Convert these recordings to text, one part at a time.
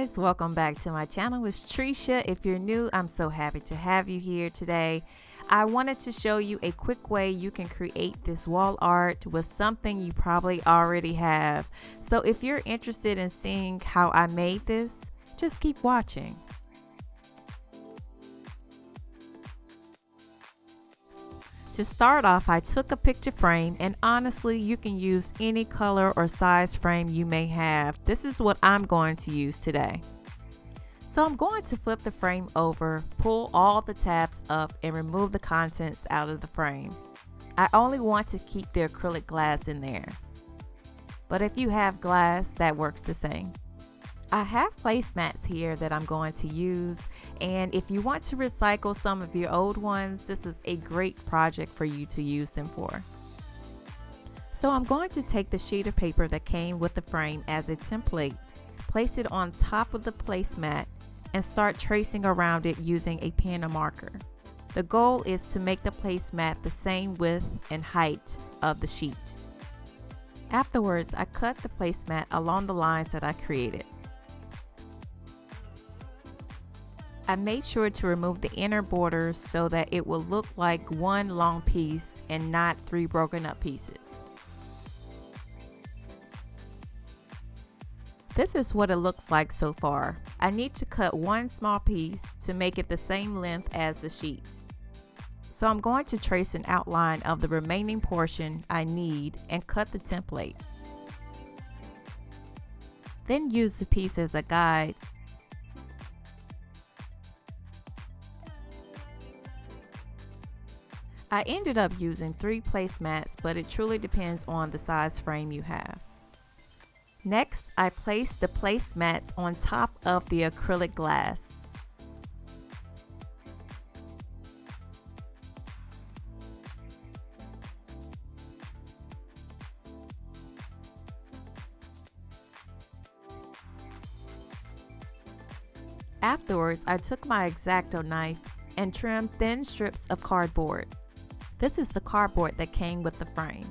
guys, welcome back to my channel. It's Trisha. If you're new, I'm so happy to have you here today. I wanted to show you a quick way you can create this wall art with something you probably already have. So if you're interested in seeing how I made this, just keep watching. To start off, I took a picture frame, and honestly, you can use any color or size frame you may have. This is what I'm going to use today. So I'm going to flip the frame over, pull all the tabs up, and remove the contents out of the frame. I only want to keep the acrylic glass in there, but if you have glass, that works the same. I have placemats here that I'm going to use, and if you want to recycle some of your old ones, this is a great project for you to use them for. So I'm going to take the sheet of paper that came with the frame as a template, place it on top of the placemat, and start tracing around it using a pen or marker. The goal is to make the placemat the same width and height of the sheet. Afterwards, I cut the placemat along the lines that I created. I made sure to remove the inner borders so that it will look like one long piece and not three broken up pieces. This is what it looks like so far. I need to cut one small piece to make it the same length as the sheet. So I'm going to trace an outline of the remaining portion I need and cut the template. Then use the piece as a guide. I ended up using 3 placemats, but it truly depends on the size frame you have. Next, I placed the placemats on top of the acrylic glass. Afterwards, I took my X-Acto knife and trimmed thin strips of cardboard. This is the cardboard that came with the frame.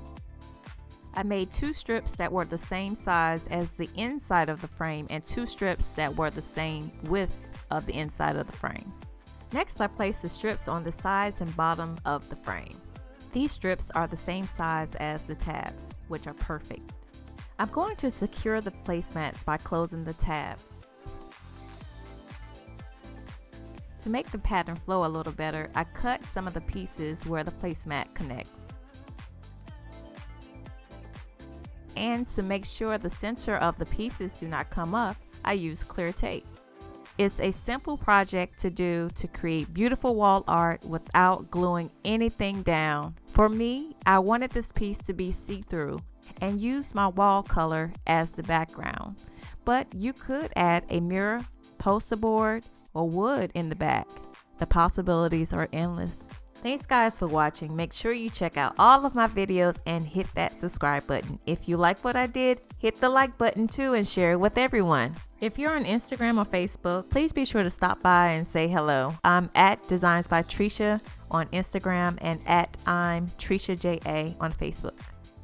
I made 2 strips that were the same size as the inside of the frame and 2 strips that were the same width of the inside of the frame. Next, I placed the strips on the sides and bottom of the frame. These strips are the same size as the tabs, which are perfect. I'm going to secure the placemats by closing the tabs. To make the pattern flow a little better, I cut some of the pieces where the placemat connects. And to make sure the center of the pieces do not come up, I use clear tape. It's a simple project to do to create beautiful wall art without gluing anything down. For me, I wanted this piece to be see-through and use my wall color as the background. But you could add a mirror, poster board, or wood in the back. The possibilities are endless. Thanks guys for watching. Make sure you check out all of my videos and hit that subscribe button. If you like what I did, hit the like button too and share it with everyone. If you're on Instagram or Facebook, please be sure to stop by and say hello. I'm at Designs by Trisha on Instagram and at I'm Trisha JA on Facebook.